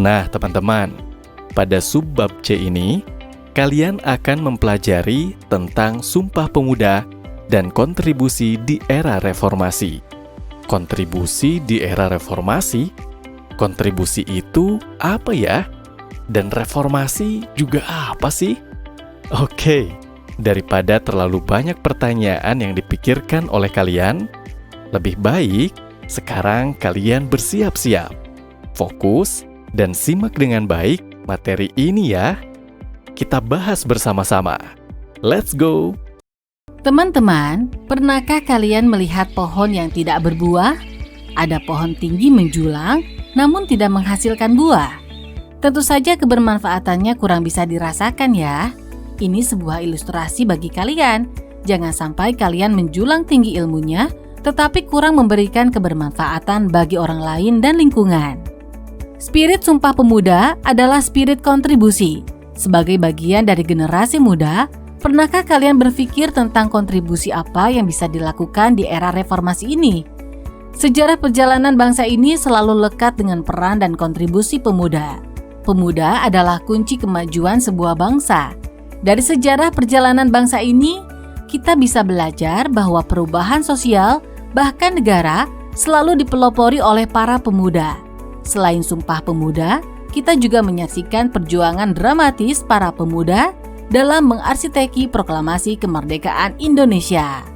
Nah, teman-teman, pada subbab C ini, kalian akan mempelajari tentang Sumpah Pemuda dan kontribusi di era reformasi. Kontribusi di era reformasi? Kontribusi itu apa ya? Dan reformasi juga apa sih? Oke, daripada terlalu banyak pertanyaan yang dipikirkan oleh kalian, lebih baik sekarang kalian bersiap-siap, fokus, dan simak dengan baik materi ini ya. Kita bahas bersama-sama. Let's go! Teman-teman, pernahkah kalian melihat pohon yang tidak berbuah? Ada pohon tinggi menjulang, namun tidak menghasilkan buah. Tentu saja kebermanfaatannya kurang bisa dirasakan ya. Ini sebuah ilustrasi bagi kalian. Jangan sampai kalian menjulang tinggi ilmunya, tetapi kurang memberikan kebermanfaatan bagi orang lain dan lingkungan. Spirit Sumpah Pemuda adalah spirit kontribusi. Sebagai bagian dari generasi muda, pernahkah kalian berpikir tentang kontribusi apa yang bisa dilakukan di era reformasi ini? Sejarah perjalanan bangsa ini selalu lekat dengan peran dan kontribusi pemuda. Pemuda adalah kunci kemajuan sebuah bangsa. Dari sejarah perjalanan bangsa ini, kita bisa belajar bahwa perubahan sosial, bahkan negara, selalu dipelopori oleh para pemuda. Selain Sumpah Pemuda, kita juga menyaksikan perjuangan dramatis para pemuda dalam mengarsiteki proklamasi kemerdekaan Indonesia.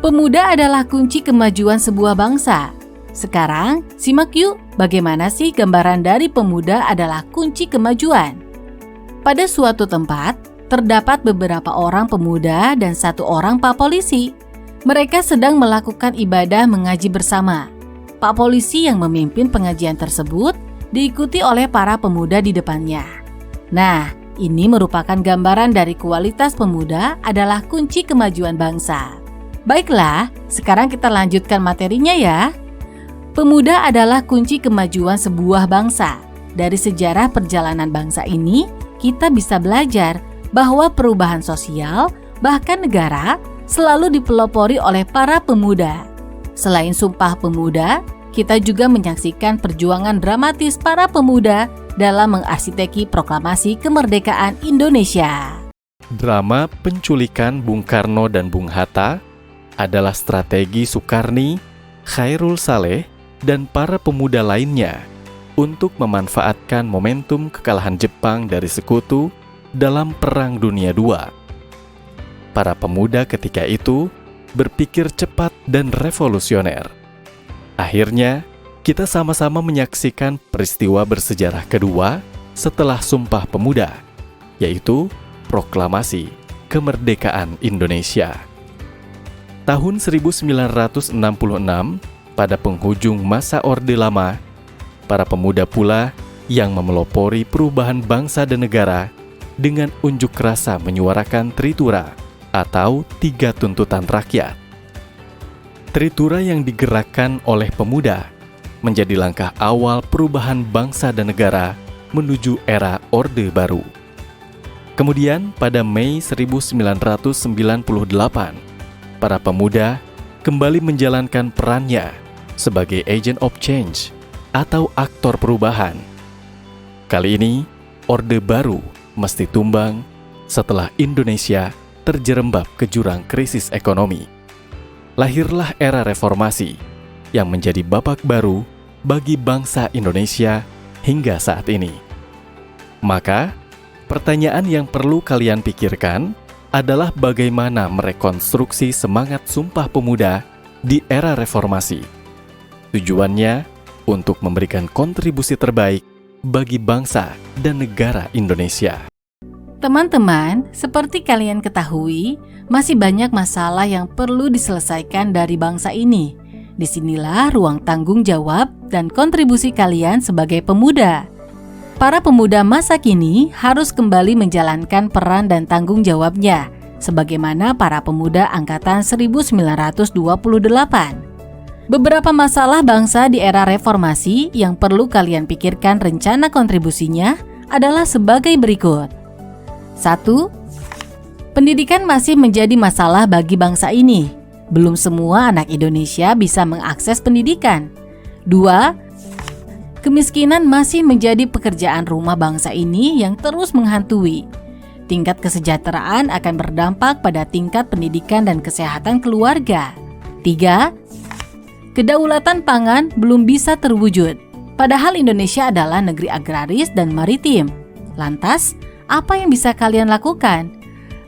Pemuda adalah kunci kemajuan sebuah bangsa. Sekarang, simak yuk bagaimana sih gambaran dari pemuda adalah kunci kemajuan. Pada suatu tempat, terdapat beberapa orang pemuda dan satu orang pak polisi. Mereka sedang melakukan ibadah mengaji bersama. Pak polisi yang memimpin pengajian tersebut diikuti oleh para pemuda di depannya. Nah, ini merupakan gambaran dari kualitas pemuda adalah kunci kemajuan bangsa. Baiklah, sekarang kita lanjutkan materinya ya. Pemuda adalah kunci kemajuan sebuah bangsa. Dari sejarah perjalanan bangsa ini, kita bisa belajar bahwa perubahan sosial, bahkan negara, selalu dipelopori oleh para pemuda. Selain Sumpah Pemuda, kita juga menyaksikan perjuangan dramatis para pemuda dalam mengarsiteki proklamasi kemerdekaan Indonesia. Drama penculikan Bung Karno dan Bung Hatta adalah strategi Soekarni, Khairul Saleh, dan para pemuda lainnya untuk memanfaatkan momentum kekalahan Jepang dari sekutu dalam Perang Dunia II. Para pemuda ketika itu berpikir cepat dan revolusioner. Akhirnya, kita sama-sama menyaksikan peristiwa bersejarah kedua setelah Sumpah Pemuda, yaitu Proklamasi Kemerdekaan Indonesia. Tahun 1966, pada penghujung masa Orde Lama, para pemuda pula yang memelopori perubahan bangsa dan negara dengan unjuk rasa menyuarakan Tritura atau 3 tuntutan rakyat. Tritura yang digerakkan oleh pemuda menjadi langkah awal perubahan bangsa dan negara menuju era Orde Baru. Kemudian pada Mei 1998, para pemuda kembali menjalankan perannya sebagai agent of change atau aktor perubahan. Kali ini, Orde Baru mesti tumbang setelah Indonesia terjerembab ke jurang krisis ekonomi. Lahirlah era reformasi yang menjadi babak baru bagi bangsa Indonesia hingga saat ini. Maka, pertanyaan yang perlu kalian pikirkan adalah bagaimana merekonstruksi semangat Sumpah Pemuda di era reformasi. Tujuannya untuk memberikan kontribusi terbaik bagi bangsa dan negara Indonesia. Teman-teman, seperti kalian ketahui, masih banyak masalah yang perlu diselesaikan dari bangsa ini. Disinilah ruang tanggung jawab dan kontribusi kalian sebagai pemuda. Para pemuda masa kini harus kembali menjalankan peran dan tanggung jawabnya, sebagaimana para pemuda angkatan 1928. Beberapa masalah bangsa di era reformasi yang perlu kalian pikirkan rencana kontribusinya adalah sebagai berikut. 1. Pendidikan masih menjadi masalah bagi bangsa ini. Belum semua anak Indonesia bisa mengakses pendidikan. 2. Kemiskinan masih menjadi pekerjaan rumah bangsa ini yang terus menghantui. Tingkat kesejahteraan akan berdampak pada tingkat pendidikan dan kesehatan keluarga. 3. Kedaulatan pangan belum bisa terwujud. Padahal Indonesia adalah negeri agraris dan maritim. Lantas, apa yang bisa kalian lakukan?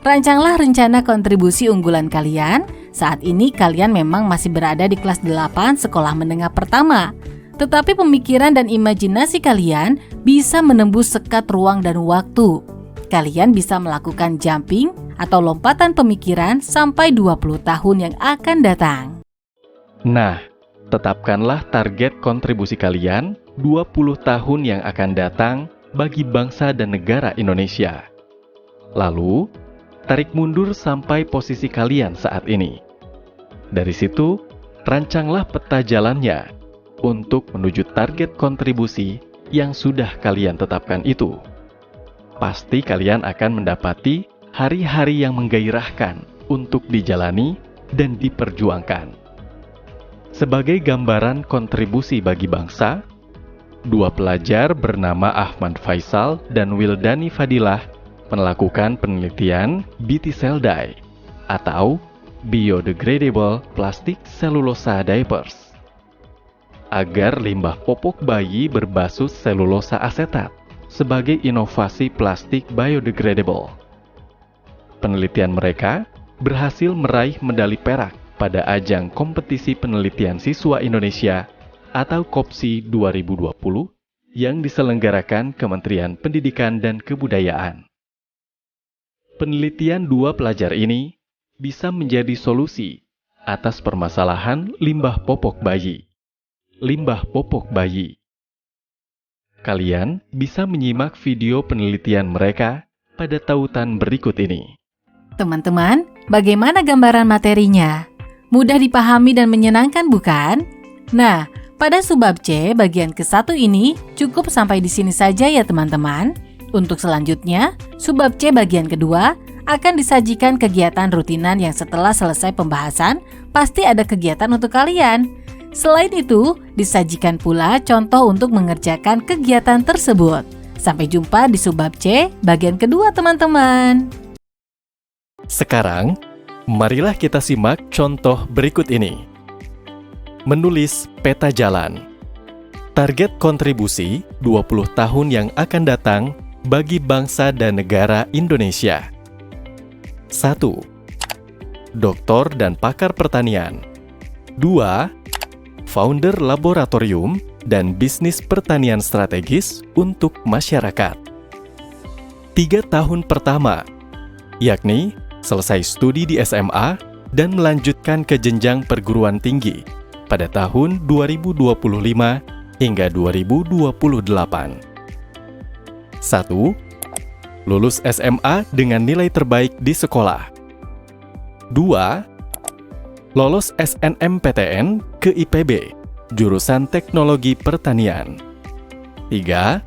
Rancanglah rencana kontribusi unggulan kalian. Saat ini kalian memang masih berada di kelas 8 sekolah menengah pertama. Tetapi pemikiran dan imajinasi kalian bisa menembus sekat ruang dan waktu. Kalian bisa melakukan jumping atau lompatan pemikiran sampai 20 tahun yang akan datang. Nah, tetapkanlah target kontribusi kalian 20 tahun yang akan datang bagi bangsa dan negara Indonesia. Lalu, tarik mundur sampai posisi kalian saat ini. Dari situ, rancanglah peta jalannya untuk menuju target kontribusi yang sudah kalian tetapkan itu. Pasti kalian akan mendapati hari-hari yang menggairahkan untuk dijalani dan diperjuangkan. Sebagai gambaran kontribusi bagi bangsa, 2 pelajar bernama Ahmad Faisal dan Wildani Fadilah melakukan penelitian BT Cell Dye atau Biodegradable Plastic Cellulosa Diapers agar limbah popok bayi berbasis selulosa asetat sebagai inovasi plastik biodegradable. Penelitian mereka berhasil meraih medali perak pada ajang kompetisi penelitian siswa Indonesia atau KOPSI 2020 yang diselenggarakan Kementerian Pendidikan dan Kebudayaan. Penelitian 2 pelajar ini bisa menjadi solusi atas permasalahan limbah popok bayi. Limbah popok bayi. Kalian bisa menyimak video penelitian mereka pada tautan berikut ini. Teman-teman, bagaimana gambaran materinya? Mudah dipahami dan menyenangkan, bukan? Nah, pada subbab C bagian ke-1 ini cukup sampai di sini saja ya teman-teman. Untuk selanjutnya, subbab C bagian kedua akan disajikan kegiatan rutinan yang setelah selesai pembahasan pasti ada kegiatan untuk kalian. Selain itu, disajikan pula contoh untuk mengerjakan kegiatan tersebut. Sampai jumpa di subbab C bagian kedua teman-teman. Sekarang, marilah kita simak contoh berikut ini. Menulis peta jalan. Target kontribusi 20 tahun yang akan datang bagi bangsa dan negara Indonesia. 1. Doktor dan pakar pertanian. 2. Founder laboratorium dan bisnis pertanian strategis untuk masyarakat. 3 tahun pertama, yakni selesai studi di SMA dan melanjutkan ke jenjang perguruan tinggi pada tahun 2025 hingga 2028. 1. Lulus SMA dengan nilai terbaik di sekolah. 2. Lolos SNMPTN ke IPB, jurusan Teknologi Pertanian. 3.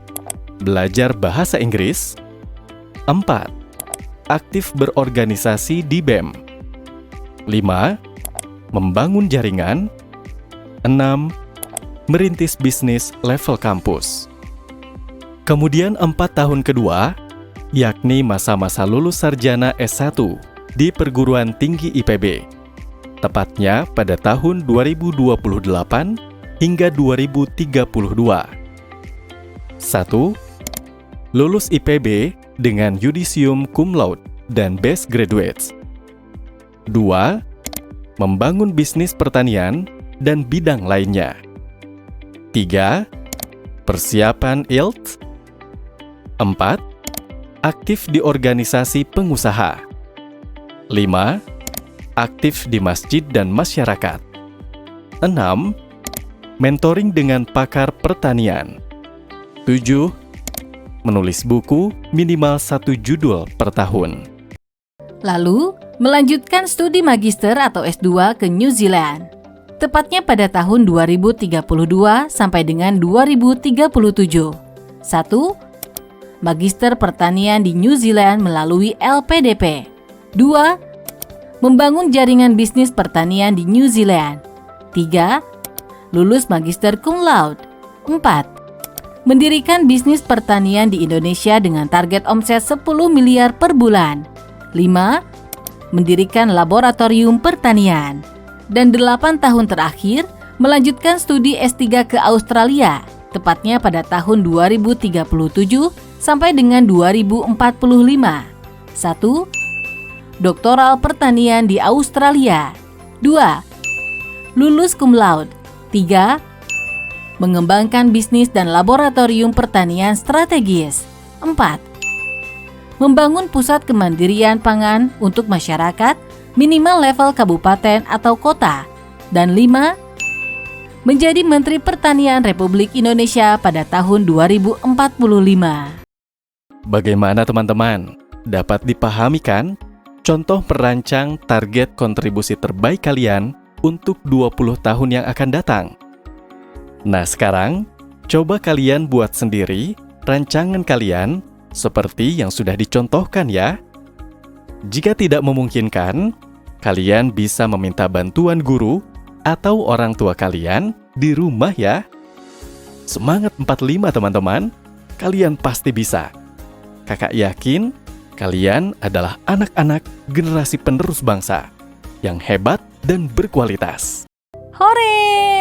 Belajar bahasa Inggris. 4. Aktif berorganisasi di BEM. 5. Membangun jaringan. 6. Merintis bisnis level kampus. Kemudian 4 tahun kedua, yakni masa-masa lulus sarjana S1 di perguruan tinggi IPB. Tepatnya pada tahun 2028 hingga 2032. 1. Lulus IPB dengan yudisium cum laude dan best graduates. 2. Membangun bisnis pertanian dan bidang lainnya. 3. Persiapan IELTS. 4. Aktif di organisasi pengusaha. 5. Aktif di masjid dan masyarakat. 6. Mentoring dengan pakar pertanian. 7. Menulis buku minimal 1 judul per tahun. Lalu, melanjutkan studi magister atau S2 ke New Zealand. Tepatnya pada tahun 2032 sampai dengan 2037. 1. Magister pertanian di New Zealand melalui LPDP. 2. Membangun jaringan bisnis pertanian di New Zealand. 3. Lulus magister cum laude. 4. Mendirikan bisnis pertanian di Indonesia dengan target omset 10 miliar per bulan. 5. Mendirikan laboratorium pertanian. Dan 8 tahun terakhir, melanjutkan studi S3 ke Australia, tepatnya pada tahun 2037 sampai dengan 2045. 1. Doktoral pertanian di Australia. 2. Lulus cum laude. 3. Mengembangkan bisnis dan laboratorium pertanian strategis. 4. Membangun pusat kemandirian pangan untuk masyarakat minimal level kabupaten atau kota. Dan 5. Menjadi Menteri Pertanian Republik Indonesia pada tahun 2045. Bagaimana teman-teman? Dapat dipahami kan? Contoh merancang target kontribusi terbaik kalian untuk 20 tahun yang akan datang. Nah sekarang, coba kalian buat sendiri rancangan kalian seperti yang sudah dicontohkan ya. Jika tidak memungkinkan, kalian bisa meminta bantuan guru atau orang tua kalian di rumah ya. Semangat 45 teman-teman, kalian pasti bisa. Kakak yakin kalian adalah anak-anak generasi penerus bangsa yang hebat dan berkualitas. Hore!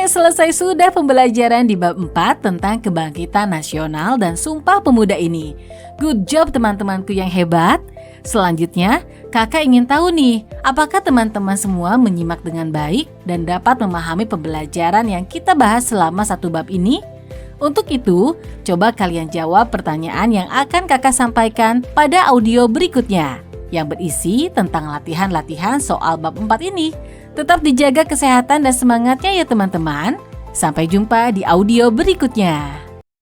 Selesai sudah pembelajaran di bab 4 tentang kebangkitan nasional dan Sumpah Pemuda ini. Good job teman-temanku yang hebat. Selanjutnya, kakak ingin tahu nih, apakah teman-teman semua menyimak dengan baik dan dapat memahami pembelajaran yang kita bahas selama satu bab ini? Untuk itu, coba kalian jawab pertanyaan yang akan kakak sampaikan pada audio berikutnya, yang berisi tentang latihan-latihan soal bab 4 ini. Tetap dijaga kesehatan dan semangatnya ya teman-teman. Sampai jumpa di audio berikutnya.